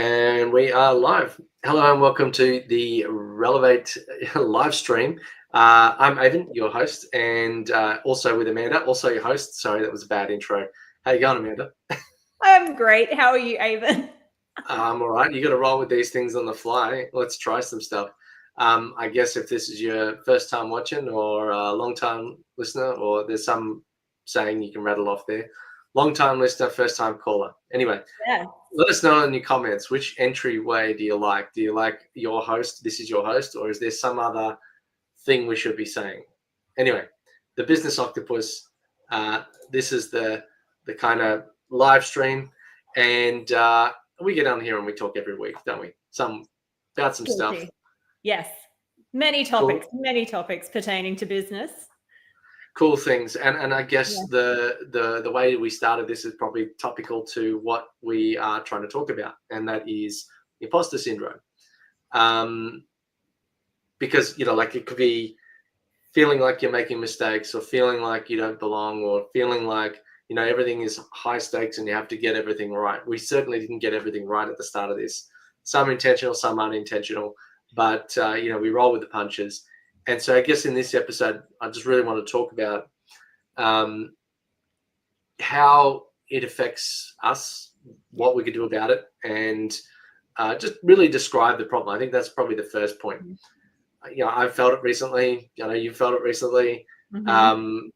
And we are live. Hello and welcome to the Relevate live stream. I'm Avon, your host, and also with Amanda, also your host. Sorry, that was a bad intro. How you going, Amanda? I'm great. How are you, Avon? I'm all right. You got to roll with these things on the fly. Let's try some stuff. I guess if this is your first time watching or a long time listener, or there's some saying you can rattle off there. Long time listener, first time caller. Anyway, Yeah. let us know in your comments, which entryway do you like? Do you like your host, this is your host, or is there some other thing we should be saying? Anyway, the Business Octopus, this is the kind of live stream, and we get on here and we talk every week, don't we? About some stuff. Yes. Many topics pertaining to business. Cool things, and I guess the way we started this is probably topical to what we are trying to talk about, and that is imposter syndrome. Because like it could be feeling like you're making mistakes, or feeling like you don't belong, or feeling like everything is high stakes and you have to get everything right. We certainly didn't get everything right at the start of this. Some intentional, some unintentional, but we roll with the punches. And so I guess in this episode, I just really want to talk about how it affects us, what we could do about it, and just really describe the problem. I think that's probably the first point. I've felt it recently. You've felt it recently. And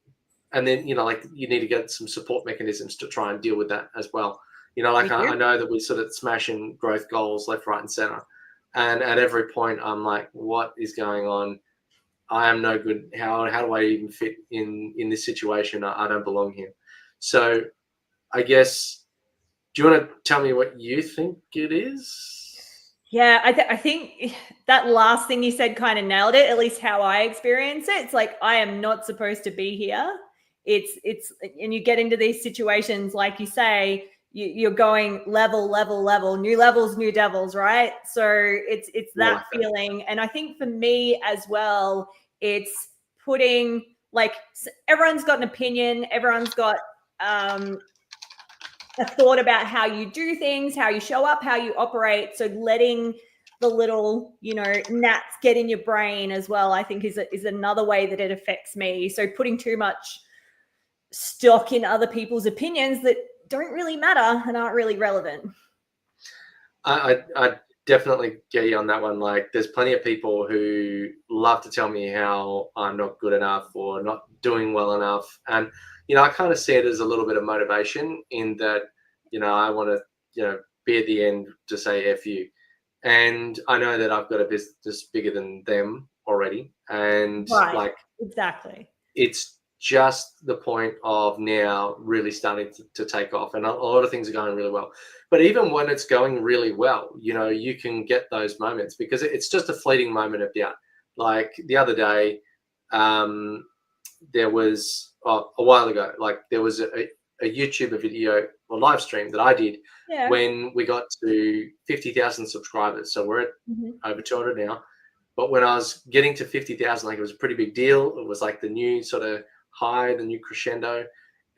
then, like you need to get some support mechanisms to try and deal with that as well. I know that we're sort of smashing growth goals left, right, and center. And at every point, I'm like, what is going on? I am no good. How do I even fit in this situation? I don't belong here. So I guess, do you want to tell me what you think it is? Yeah, I think that last thing you said kind of nailed it, at least how I experience it. It's like, I am not supposed to be here. It's and you get into these situations, like you say, you're going level, new levels, new devils, right? So it's that feeling. And I think for me as well, it's putting, like, everyone's got an opinion, everyone's got a thought about how you do things, how you show up, how you operate. So letting the little, gnats get in your brain as well, I think is another way that it affects me. So putting too much stock in other people's opinions that don't really matter and aren't really relevant. I definitely get you on that one. Like, there's plenty of people who love to tell me how I'm not good enough or not doing well enough. And, I kind of see it as a little bit of motivation in that, I want to, be at the end to say F you. And I know that I've got a business bigger than them already. And exactly. It's just the point of now really starting to take off, and a lot of things are going really well. But even when it's going really well, you can get those moments because it's just a fleeting moment of doubt. Like the other day, there was a while ago, like there was a YouTube video or live stream that I did when we got to 50,000 subscribers. So we're at over 200 now. But when I was getting to 50,000, like, it was a pretty big deal. It was like the new sort of high, the new crescendo.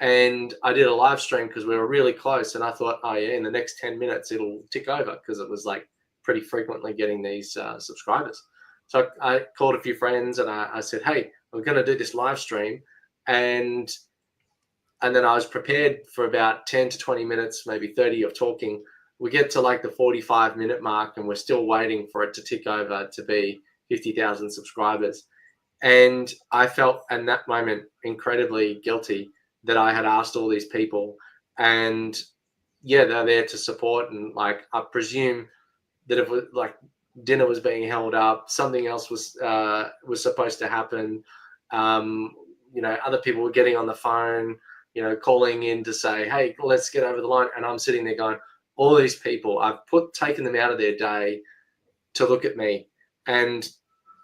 And I did a live stream because we were really close. And I thought, oh yeah, in the next 10 minutes, it'll tick over, because it was like pretty frequently getting these subscribers. So I called a few friends and I said, hey, I'm going to do this live stream. And then I was prepared for about 10 to 20 minutes, maybe 30 of talking. We get to like the 45-minute mark and we're still waiting for it to tick over to be 50,000 subscribers. And I felt in that moment incredibly guilty that I had asked all these people, and they're there to support. And like, I presume that if like dinner was being held up, something else was supposed to happen. Other people were getting on the phone, calling in to say, hey, let's get over the line. And I'm sitting there going, all these people, I've taken them out of their day to look at me, and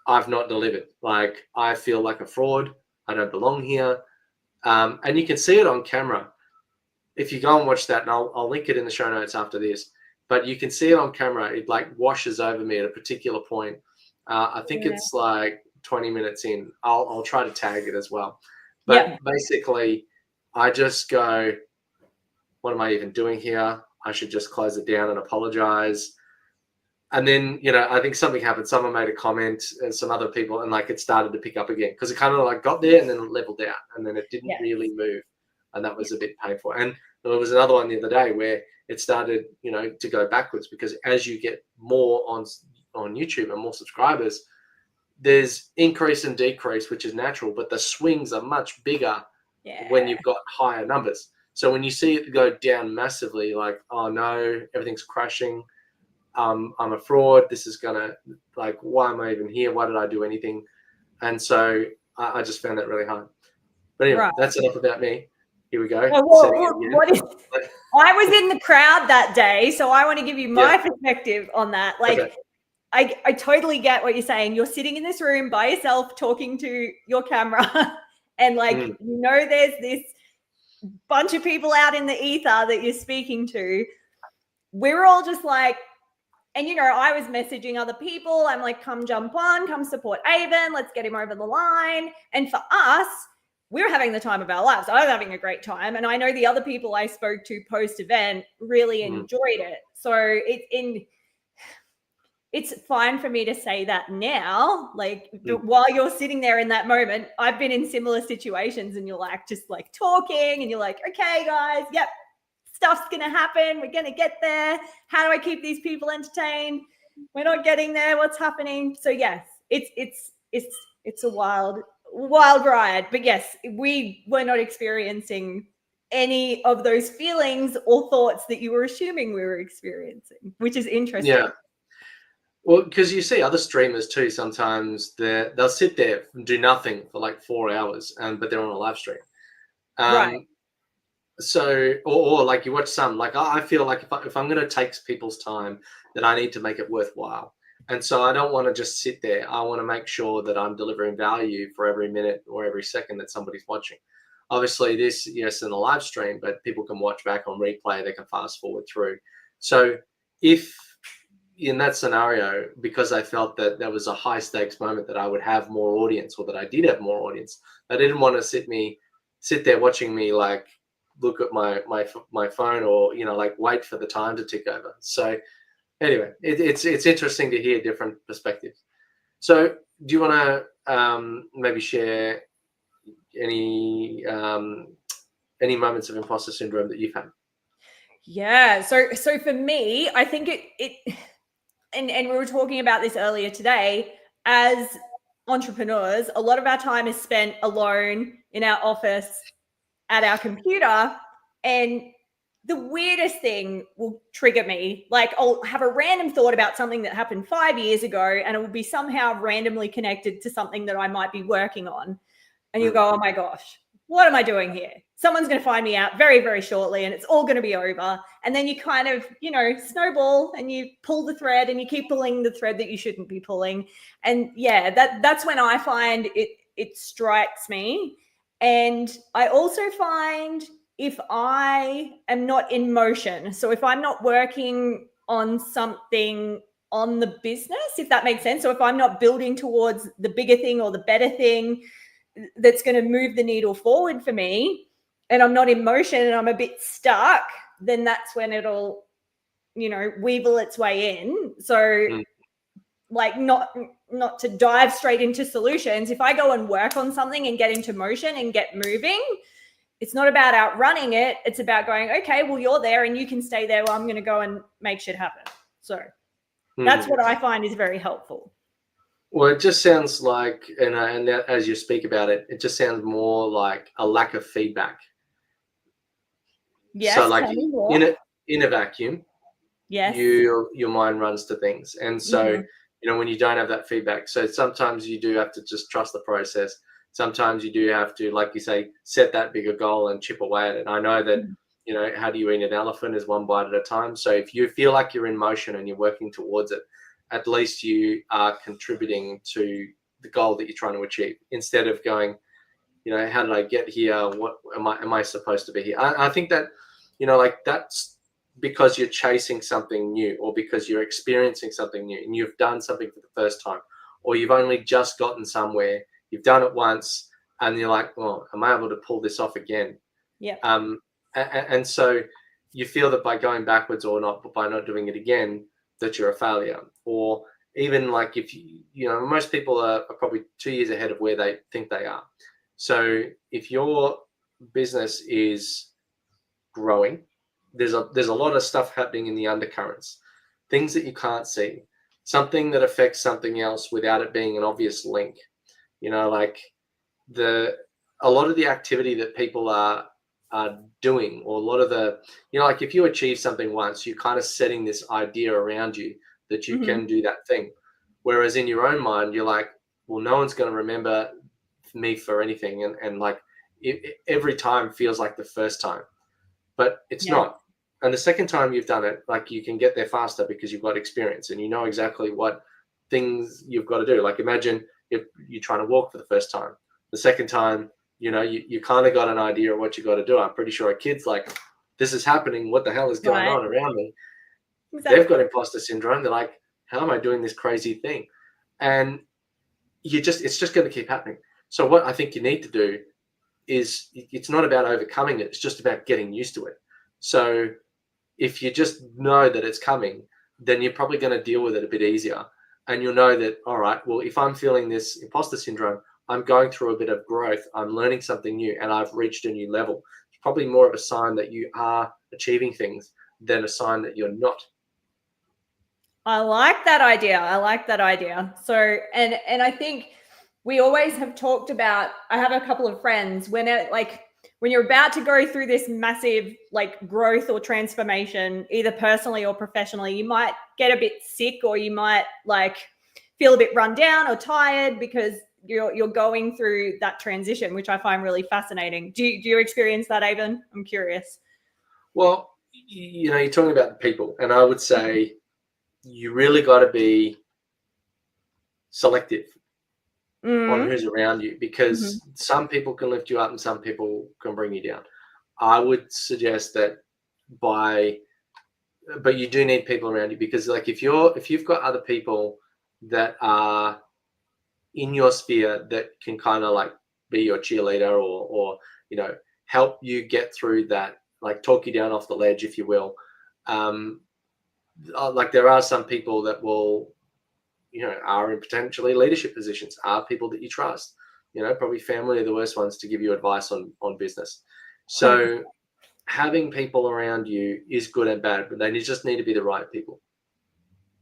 I've not delivered. Like, I feel like a fraud. I don't belong here. And you can see it on camera. If you go and watch that, and I'll link it in the show notes after this, but you can see it on camera. It like washes over me at a particular point. I think it's like 20 minutes in. I'll try to tag it as well. But basically, I just go, what am I even doing here? I should just close it down and apologize. And then, I think something happened. Someone made a comment and some other people, and like it started to pick up again because it kind of like got there and then leveled out and then it didn't really move. And that was a bit painful. And there was another one the other day where it started, to go backwards because as you get more on YouTube and more subscribers, there's increase and decrease, which is natural, but the swings are much bigger when you've got higher numbers. So when you see it go down massively, like, oh no, everything's crashing. I'm a fraud. This is gonna, like, why am I even here? Why did I do anything? And so I just found that really hard. But anyway, that's enough about me. Here we go. I was in the crowd that day, so I want to give you my perspective on that. Like, okay. I totally get what you're saying. You're sitting in this room by yourself talking to your camera and like, there's this bunch of people out in the ether that you're speaking to. We're all just like, and, I was messaging other people. I'm like, come jump on, come support Avon. Let's get him over the line. And for us, we were having the time of our lives. I was having a great time. And I know the other people I spoke to post-event really enjoyed it. So it's fine for me to say that now. Like, while you're sitting there in that moment, I've been in similar situations and you're like, just like talking and you're like, okay, guys, yep. Stuff's going to happen. We're going to get there. How do I keep these people entertained? We're not getting there. What's happening? So yes, it's a wild ride, but yes, we were not experiencing any of those feelings or thoughts that you were assuming we were experiencing, which is interesting. Yeah. Well, because you see other streamers too, sometimes they'll sit there and do nothing for like 4 hours, but they're on a live stream. Right. So, or like you watch some, like I feel like if I'm going to take people's time, then I need to make it worthwhile. And so I don't want to just sit there. I want to make sure that I'm delivering value for every minute or every second that somebody's watching. Obviously this, yes, in a live stream, but people can watch back on replay. They can fast forward through. So if in that scenario, because I felt that there was a high stakes moment that I would have more audience or that I did have more audience, I didn't want to sit there watching me like, look at my phone or like wait for the time to tick over. So anyway, it's interesting to hear different perspectives. So do you want to maybe share any moments of imposter syndrome that you've had? Yeah, so for me, I think it and we were talking about this earlier today. As entrepreneurs, a lot of our time is spent alone in our office at our computer, and the weirdest thing will trigger me. Like, I'll have a random thought about something that happened 5 years ago, and it will be somehow randomly connected to something that I might be working on. And you go, oh my gosh, what am I doing here? Someone's going to find me out very, very shortly, and it's all going to be over. And then you kind of, snowball and you pull the thread and you keep pulling the thread that you shouldn't be pulling. And yeah, that's when I find it strikes me. And I also find if I am not in motion, so if I'm not working on something on the business, if that makes sense. So if I'm not building towards the bigger thing or the better thing that's going to move the needle forward for me, and I'm not in motion and I'm a bit stuck, then that's when it'll, weevil its way in. So like not to dive straight into solutions. If I go and work on something and get into motion and get moving, it's not about outrunning it. It's about going, okay, well, you're there and you can stay there. Well, I'm going to go and make shit happen. So that's what I find is very helpful. Well, it just sounds like, and as you speak about it, it just sounds more like a lack of feedback. Yes. So like in a vacuum, yes, your mind runs to things. And so, when you don't have that feedback, so sometimes you do have to just trust the process. Sometimes you do have to, like you say, set that bigger goal and chip away at it. And I know that, how do you eat an elephant is one bite at a time. So if you feel like you're in motion and you're working towards it, at least you are contributing to the goal that you're trying to achieve, instead of going, how did I get here? What am I supposed to be here? I think that, like that's because you're chasing something new, or because you're experiencing something new and you've done something for the first time, or you've only just gotten somewhere, you've done it once and you're like, well, am I able to pull this off again? Yeah. And so you feel that by going backwards or not, by not doing it again, that you're a failure. Or even like if most people are probably 2 years ahead of where they think they are. So if your business is growing, there's a lot of stuff happening in the undercurrents, things that you can't see, something that affects something else without it being an obvious link. Like a lot of the activity that people are doing, or a lot of the, like if you achieve something once, you're kind of setting this idea around you that you can do that thing. Whereas in your own mind, you're like, well, no one's going to remember me for anything. And like every time feels like the first time, but it's not. And the second time you've done it, like you can get there faster because you've got experience and you know exactly what things you've got to do. Like imagine if you're trying to walk for the first time. The second time, you kind of got an idea of what you got to do. I'm pretty sure a kid's like, this is happening. What the hell is going on around me? Exactly. They've got imposter syndrome. They're like, how am I doing this crazy thing? And it's just going to keep happening. So what I think you need to do is, it's not about overcoming it. It's just about getting used to it. So if you just know that it's coming, then you're probably going to deal with it a bit easier. And you'll know that, all right, well, if I'm feeling this imposter syndrome, I'm going through a bit of growth, I'm learning something new, and I've reached a new level. It's probably more of a sign that you are achieving things than a sign that you're not. I like that idea. So, and I think we always have talked about, I have a couple of friends when you're about to go through this massive like growth or transformation, either personally or professionally, you might get a bit sick, or you might like feel a bit run down or tired because you're going through that transition, which I find really fascinating. Do you experience that, Avon? I'm curious. Well, you're talking about the people, and I would say you really got to be selective on who's around you, because some people can lift you up and some people can bring you down. I would suggest that but you do need people around you, because like if you've got other people that are in your sphere that can kind of like be your cheerleader, or help you get through that, like talk you down off the ledge, if you will. Like there are some people that will, are in potentially leadership positions, are people that you trust. Probably family are the worst ones to give you advice on business. So having people around you is good and bad, but they just need to be the right people.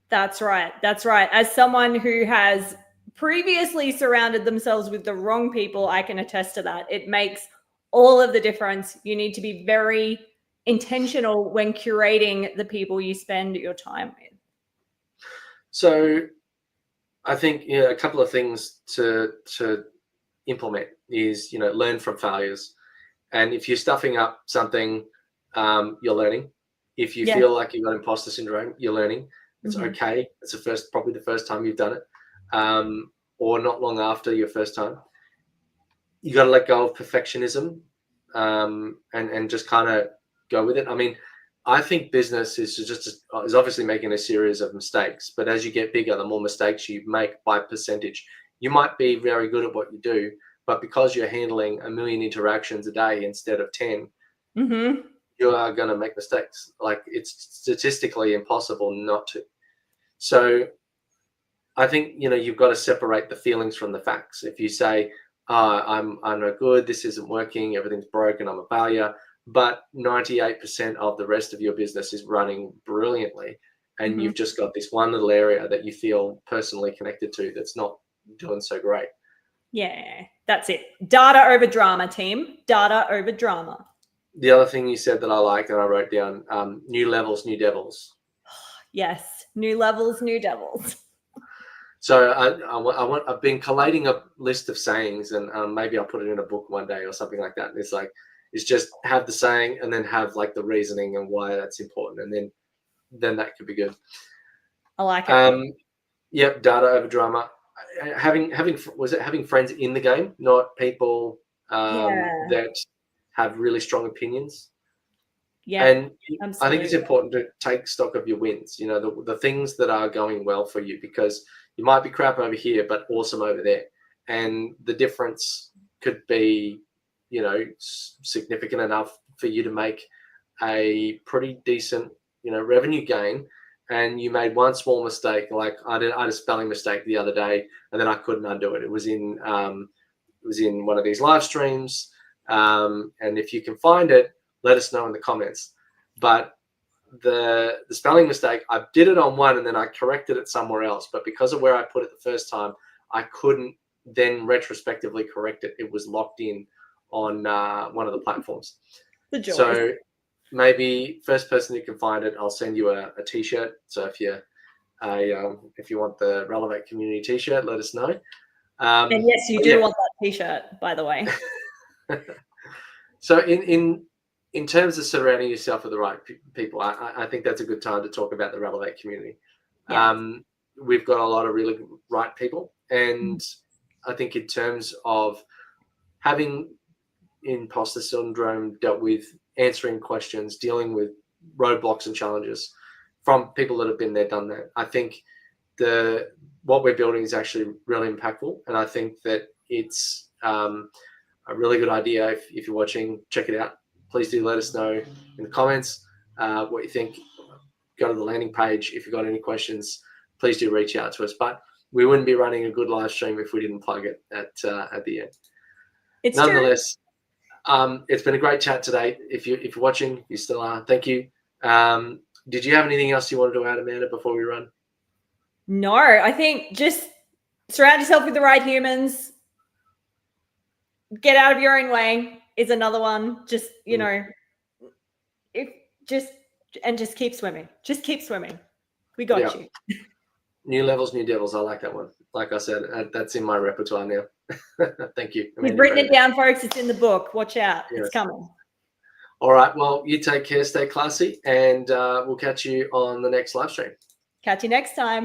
That's right. As someone who has previously surrounded themselves with the wrong people, I can attest to that. It makes all of the difference. You need to be very intentional when curating the people you spend your time with. So I think a couple of things to implement is, learn from failures. And if you're stuffing up something, you're learning. If you feel like you've got imposter syndrome, you're learning. It's okay. It's probably the first time you've done it, or not long after your first time. You got to let go of perfectionism, and just kind of go with it. I mean, I think business is obviously making a series of mistakes, but as you get bigger, the more mistakes you make by percentage. You might be very good at what you do, but because you're handling 1 million interactions a day instead of 10, you are going to make mistakes. Like it's statistically impossible not to. So I think, you've got to separate the feelings from the facts. If you say, I'm no good, this isn't working, everything's broken, I'm a failure, but 98% of the rest of your business is running brilliantly, and you've just got this one little area that you feel personally connected to that's not doing so great. Yeah, that's it. Data over drama, team. Data over drama. The other thing you said that I liked and I wrote down, new levels, new devils. Yes, new levels, new devils. So I've been collating a list of sayings, and maybe I'll put it in a book one day or something like that. And it's just have the saying and then have like the reasoning and why that's important, and then that could be good. I like it. Yep, data over drama. Having friends in the game, not people that have really strong opinions. Yeah, and absolutely. I think it's important to take stock of your wins. The things that are going well for you, because you might be crap over here, but awesome over there, and the difference could be, significant enough for you to make a pretty decent, revenue gain, and you made one small mistake, like I had a spelling mistake the other day, and then I couldn't undo it. It was in one of these live streams, and if you can find it, let us know in the comments. But the spelling mistake, I did it on one and then I corrected it somewhere else, but because of where I put it the first time, I couldn't then retrospectively correct it. It was locked in on one of the platforms. So maybe first person who can find it, I'll send you a t-shirt. So if you want the Relevant Community t-shirt, let us know. And yes, you do want that t-shirt, by the way. So in terms of surrounding yourself with the right people, I think that's a good time to talk about the Relevant Community. Yeah. We've got a lot of really right people, and I think in terms of having imposter syndrome, dealt with answering questions, dealing with roadblocks and challenges from people that have been there, done that. I think what we're building is actually really impactful, and I think that it's a really good idea. If you're watching, check it out. Please do let us know in the comments what you think. Go to the landing page. If you've got any questions, please do reach out to us. But we wouldn't be running a good live stream if we didn't plug it at the end. It's nonetheless true. It's been a great chat today. If you're watching, you still are. Thank you. Did you have anything else you wanted to add, Amanda, before we run? No, I think just surround yourself with the right humans. Get out of your own way is another one. Just, just keep swimming. Just keep swimming. We got you. New levels, new devils. I like that one. Like I said, that's in my repertoire now. Thank you. We've written it down, folks. It's in the book. Watch out. Yes. It's coming. All right. Well, you take care. Stay classy. And we'll catch you on the next live stream. Catch you next time.